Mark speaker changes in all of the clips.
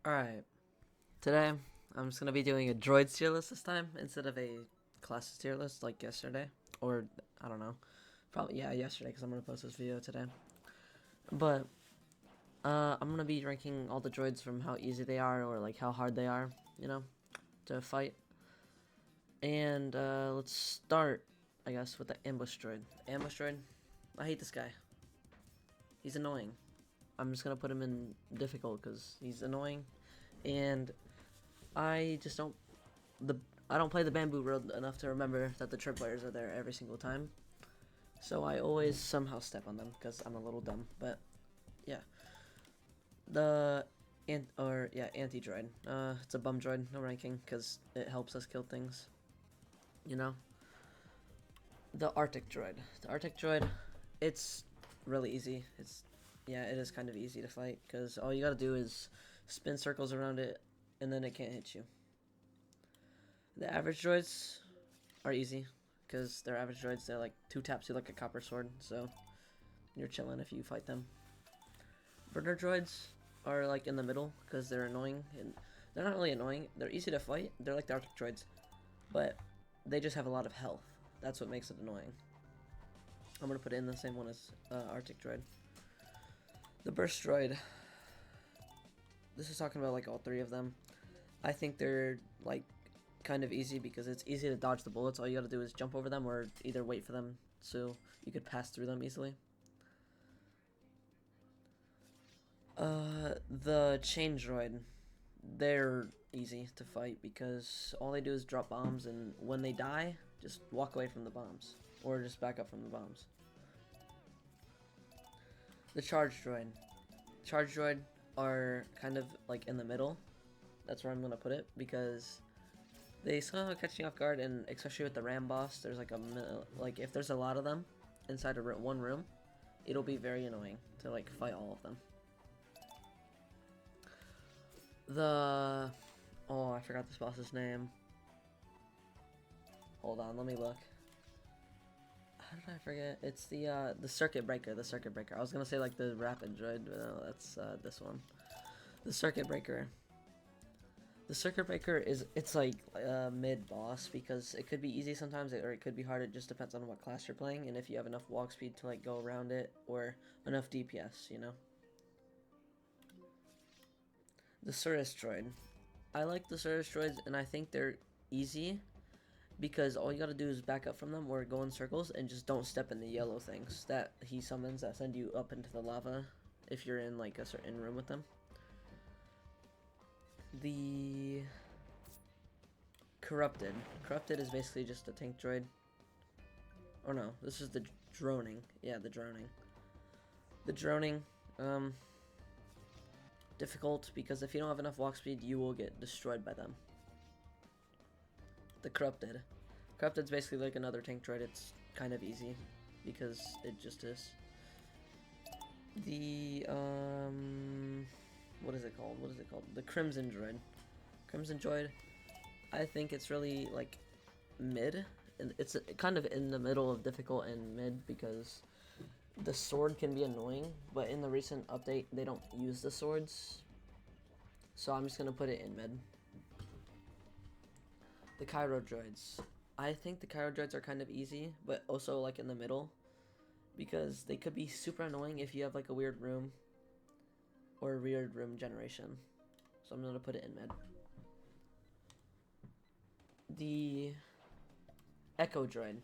Speaker 1: Alright, today I'm just gonna be doing a droids tier list this time instead of a classes tier list like yesterday. Or, I don't know. Probably, yeah, yesterday because I'm gonna post this video today. But, I'm gonna be ranking all the droids from how easy they are or like how hard they are, you know, to fight. And, let's start, I guess, with the ambush droid. Ambush droid, I hate this guy. He's annoying. I'm just gonna put him in difficult because he's annoying. And I just don't the I don't play the bamboo world enough to remember that the tripwires are there every single time. So I always somehow step on them because I'm a little dumb. But yeah, the anti droid. It's a bum droid, no ranking because it helps us kill things. You know, the Arctic droid. The Arctic droid, it's really easy. It is kind of easy to fight because all you gotta do is spin circles around it, and then it can't hit you. The average droids are easy because they're average droids. They're like 2 taps to like a copper sword, so you're chilling if you fight them. Burner droids are like in the middle because they're annoying, and they're not really annoying. They're easy to fight. They're like the Arctic droids, but they just have a lot of health. That's what makes it annoying. I'm gonna put it in the same one as Arctic droid. The burst droid. This is talking about like all three of them. I think they're like kind of easy because it's easy to dodge the bullets. All you gotta do is jump over them or either wait for them so you could pass through them easily. The chain droid, they're easy to fight because all they do is drop bombs, and when they die, just walk away from the bombs or just back up from the bombs. The charge droid are kind of like in the middle. That's where I'm gonna put it because they somehow catch me off guard, and especially with the ram boss, there's like if there's a lot of them inside of one room, it'll be very annoying to like fight all of them. The oh, I forgot this boss's name. Hold on, let me look. How did I forget? It's the circuit breaker. The circuit breaker. I was gonna say like the rapid droid, but no, that's this one. The circuit breaker. The circuit breaker it's like mid boss because it could be easy sometimes or it could be hard. It just depends on what class you're playing and if you have enough walk speed to like go around it or enough DPS, you know. The Cirrus droid. I like the Cirrus droids and I think they're easy because all you gotta do is back up from them or go in circles and just don't step in the yellow things that he summons that send you up into the lava if you're in like a certain room with them. The Corrupted. Corrupted is basically just a tank droid. Or no, this is the droning. Yeah, the droning. The droning, difficult because if you don't have enough walk speed, you will get destroyed by them. The Corrupted. Corrupted's basically like another tank droid. It's kind of easy because it just is. The what is it called? What is it called? The Crimson droid. Crimson droid. I think it's really like mid. And it's kind of in the middle of difficult and mid because the sword can be annoying, but in the recent update they don't use the swords. So I'm just gonna put it in mid. The Cairo droids. I think the Cairo droids are kind of easy, but also like in the middle because they could be super annoying if you have like a weird room or a weird room generation. So I'm gonna put it in mid. The Echo droid.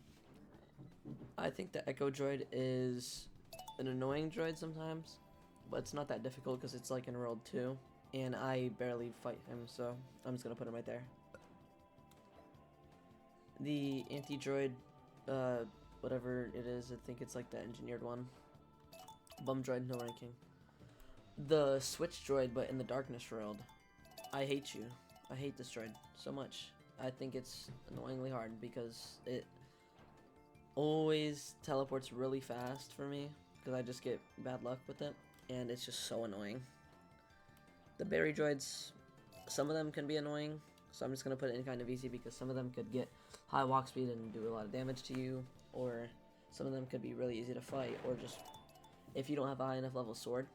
Speaker 1: I think the Echo droid is an annoying droid sometimes, but it's not that difficult because it's like in World 2, and I barely fight him, so I'm just gonna put him right there. The anti-droid, whatever it is, I think it's like the engineered one. Bum droid, no ranking. The switch droid, but in the darkness world. I hate you. I hate this droid so much. I think it's annoyingly hard because it always teleports really fast for me because I just get bad luck with it, and it's just so annoying. The berry droids, some of them can be annoying, so I'm just gonna put it in kind of easy because some of them could get high walk speed and do a lot of damage to you, or some of them could be really easy to fight, or just if you don't have a high enough level sword,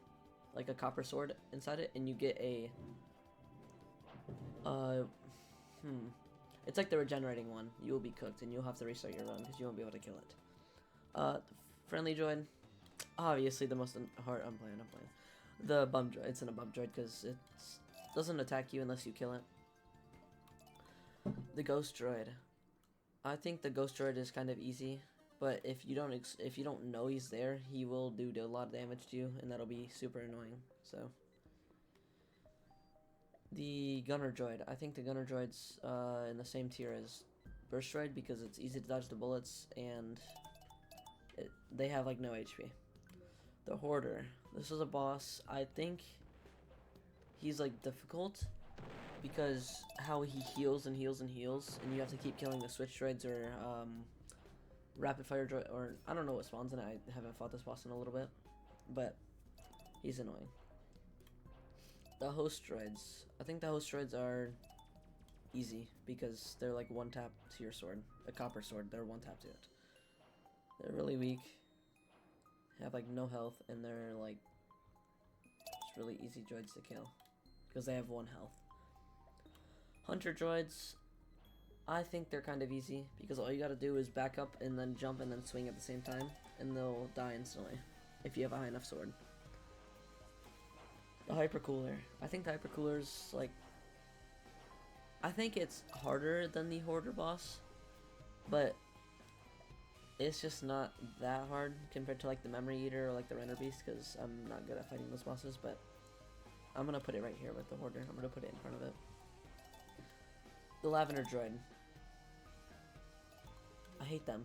Speaker 1: like a copper sword inside it, and you get a Uh, hmm. It's like the regenerating one. You will be cooked, and you'll have to restart your run because you won't be able to kill it. Friendly droid. Obviously, the most hard. I'm playing. The bum droid. It's in a bum droid because it doesn't attack you unless you kill it. The ghost droid. I think the ghost droid is kind of easy, but if you don't know he's there, he will do a lot of damage to you, and that'll be super annoying. So. The gunner droid. I think the gunner droid's in the same tier as burst droid because it's easy to dodge the bullets and they have like no HP. The hoarder. This is a boss. I think he's like difficult because how he heals and heals and heals, and you have to keep killing the switch droids or rapid fire droid, or I don't know what spawns in it. I haven't fought this boss in a little bit, but he's annoying. The host droids. I think the host droids are easy because they're like one tap to your sword. A copper sword, they're one tap to it. They're really weak, have like no health, and they're like just really easy droids to kill because they have 1 health. Hunter droids, I think they're kind of easy because all you gotta do is back up and then jump and then swing at the same time, and they'll die instantly if you have a high enough sword. The hypercooler. I think the hypercooler's like, I think it's harder than the hoarder boss, but it's just not that hard compared to like the memory eater or like the render beast because I'm not good at fighting those bosses. But I'm gonna put it right here with the hoarder. I'm gonna put it in front of it. The lavender droid. I hate them.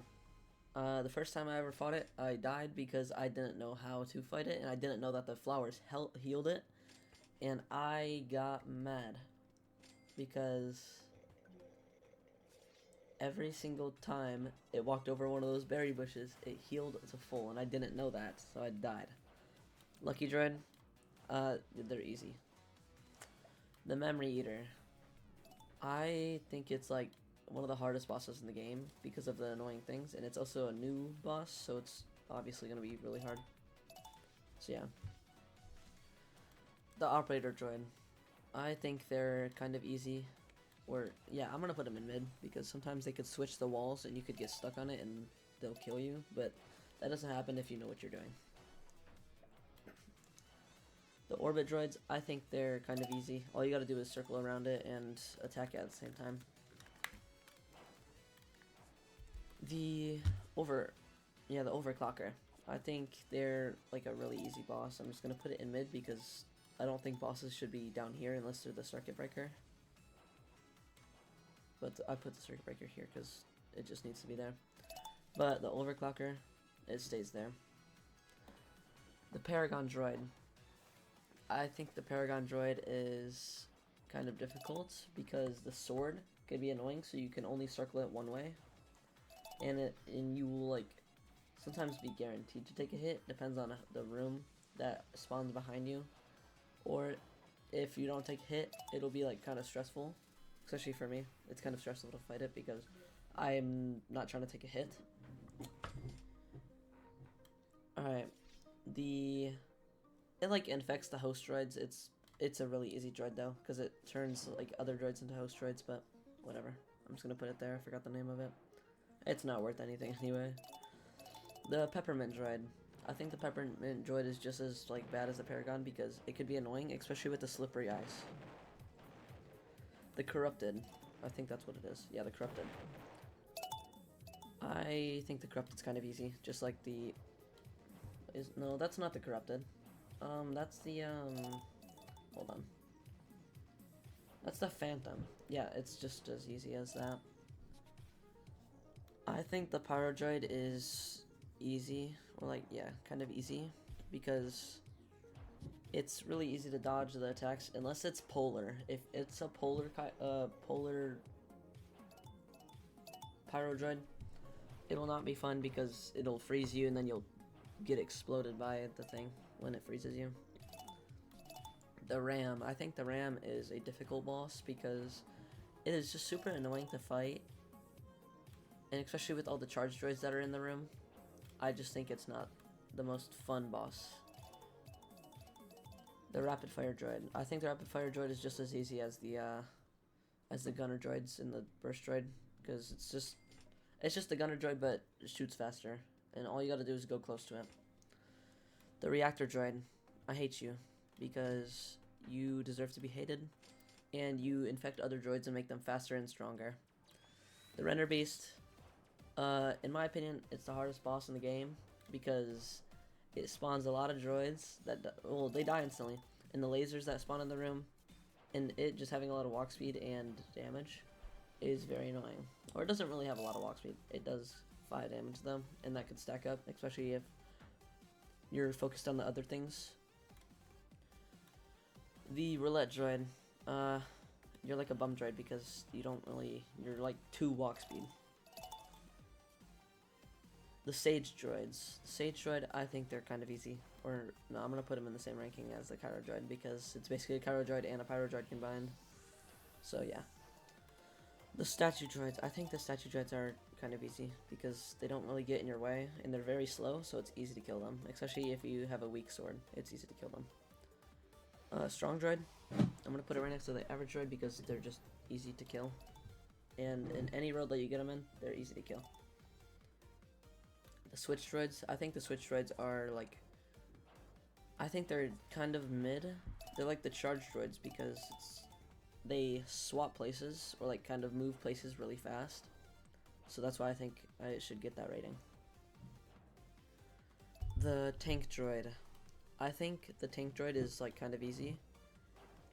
Speaker 1: The first time I ever fought it, I died because I didn't know how to fight it, and I didn't know that the flowers healed it, and I got mad because every single time it walked over one of those berry bushes, it healed to full, and I didn't know that, so I died. Lucky droid, they're easy. The memory eater. I think it's like one of the hardest bosses in the game because of the annoying things, and it's also a new boss, so it's obviously going to be really hard. So yeah. The operator droid. I think they're kind of easy. Or, yeah, I'm going to put them in mid because sometimes they could switch the walls and you could get stuck on it and they'll kill you, but that doesn't happen if you know what you're doing. The orbit droids, I think they're kind of easy. All you gotta do is circle around it and attack it at the same time. The overclocker. I think they're like a really easy boss. I'm just gonna put it in mid because I don't think bosses should be down here unless they're the circuit breaker. But I put the circuit breaker here because it just needs to be there. But the overclocker, it stays there. The Paragon droid. I think the Paragon droid is kind of difficult because the sword can be annoying, so you can only circle it one way. And you will like sometimes be guaranteed to take a hit, depends on the room that spawns behind you. Or if you don't take a hit, it'll be like kind of stressful. Especially for me, it's kind of stressful to fight it because I'm not trying to take a hit. Alright, it like infects the host droids. It's a really easy droid though, because it turns like other droids into host droids, but whatever. I'm just gonna put it there. I forgot the name of it. It's not worth anything anyway. The peppermint droid. I think the peppermint droid is just as like bad as the Paragon because it could be annoying, especially with the slippery eyes. The corrupted. I think that's what it is. Yeah, the corrupted. I think the corrupted's kind of easy, just like the no, that's not the corrupted. That's the hold on. That's the phantom. Yeah, it's just as easy as that. I think the pyro droid is easy, or like, yeah, kind of easy, because it's really easy to dodge the attacks, unless it's polar. If it's a polar pyro droid, it will not be fun because it'll freeze you and then you'll get exploded by the thing when it freezes you. The ram. I think the ram is a difficult boss because it is just super annoying to fight, and especially with all the charge droids that are in the room, I just think it's not the most fun boss. The rapid fire droid. I think the rapid fire droid is just as easy as the gunner droids in the burst droid, because it's just the gunner droid, but it shoots faster, and all you gotta do is go close to it. The reactor droid. I hate you because you deserve to be hated, and you infect other droids and make them faster and stronger. The render beast. In my opinion, it's the hardest boss in the game because it spawns a lot of droids that, well, they die instantly, and the lasers that spawn in the room, and it just having a lot of walk speed and damage is very annoying. Or it doesn't really have a lot of walk speed. It does 5 damage to them, and that could stack up, especially if you're focused on the other things. The roulette droid. You're like a bum droid because you're like 2 walk speed. The Sage Droids. The Sage Droid, I think they're kind of easy. Or, no, I'm going to put them in the same ranking as the Kyro Droid because it's basically a Kyro Droid and a Pyro Droid combined. So, yeah. The Statue Droids. I think the Statue Droids are kind of easy because they don't really get in your way and they're very slow, so it's easy to kill them. Especially if you have a weak sword, it's easy to kill them. Strong Droid. I'm going to put it right next to the Average Droid because they're just easy to kill. And in any road that you get them in, they're easy to kill. The Switch Droids, I think the Switch Droids are like, I think they're kind of mid. They're like the Charge Droids because they swap places or like kind of move places really fast. So that's why I think I should get that rating. The Tank Droid. I think the Tank Droid is like kind of easy.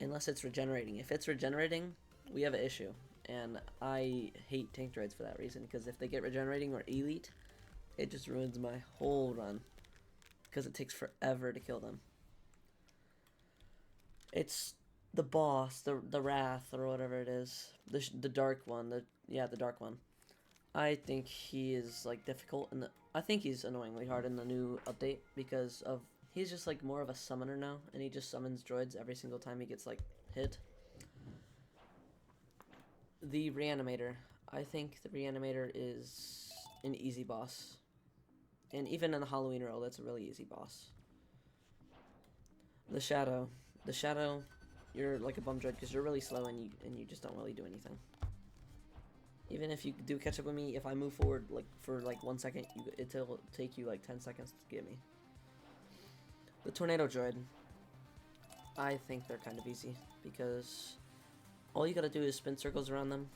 Speaker 1: Unless it's regenerating. If it's regenerating, we have an issue. And I hate Tank Droids for that reason. Because if they get regenerating or elite, it just ruins my whole run. Because it takes forever to kill them. It's the boss, the Wrath, or whatever it is. The dark one. The dark one. I think he is like difficult. I think he's annoyingly hard in the new update. Because of he's just like more of a summoner now. And he just summons droids every single time he gets like hit. The Reanimator. I think the Reanimator is an easy boss. And even in the Halloween roll, that's a really easy boss. The Shadow. The Shadow, you're like a bum droid because you're really slow and you just don't really do anything. Even if you do catch up with me, if I move forward like for like 1 second, it'll take you like 10 seconds to get me. The Tornado Droid. I think they're kind of easy because all you gotta do is spin circles around them,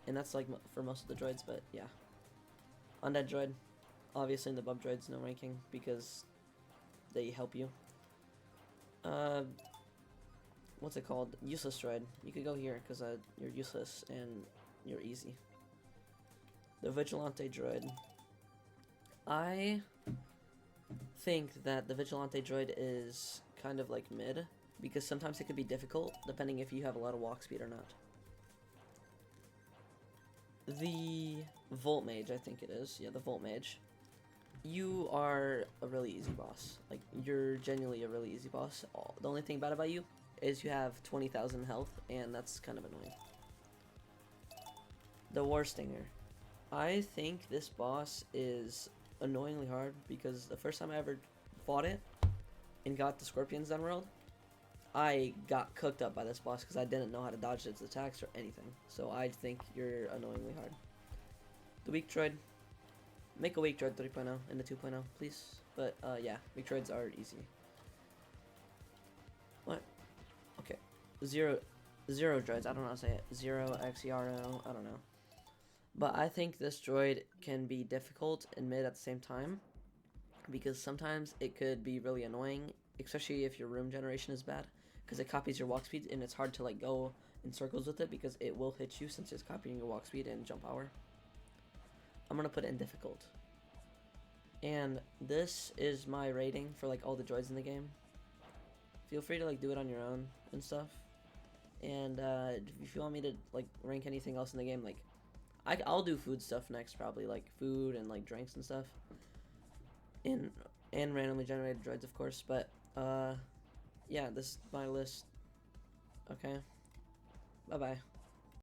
Speaker 1: and that's like for most of the droids. But yeah, Undead Droid. Obviously in the bub droids, no ranking because they help you. What's it called? Useless droid. You could go here because you're useless and you're easy. The Vigilante droid. I think that the Vigilante droid is kind of like mid because sometimes it could be difficult depending if you have a lot of walk speed or not. The Volt Mage, I think it is. Yeah, the Volt Mage. You are a really easy boss. Like, you're genuinely a really easy boss. The only thing bad about you is you have 20,000 health, and that's kind of annoying. The War Stinger. I think this boss is annoyingly hard because the first time I ever fought it and got the Scorpions done world, I got cooked up by this boss because I didn't know how to dodge its attacks or anything. So I think you're annoyingly hard. The Weak Droid. Make a Weak Droid 3.0 into 2.0, please. But, yeah, Weak Droids are easy. What? Okay. Zero Droids, I don't know how to say it. Zero, X-E-R-O, I don't know. But I think this droid can be difficult and mid at the same time. Because sometimes it could be really annoying, especially if your room generation is bad. Because it copies your walk speed, and it's hard to, like, go in circles with it because it will hit you since it's copying your walk speed and jump power. I'm gonna put it in difficult. And this is my rating for like all the droids in the game. Feel free to like do it on your own and stuff. And if you want me to like rank anything else in the game, like I'll do food stuff next, probably like food and like drinks and stuff. And randomly generated droids, of course. But yeah, this is my list. Okay. Bye bye.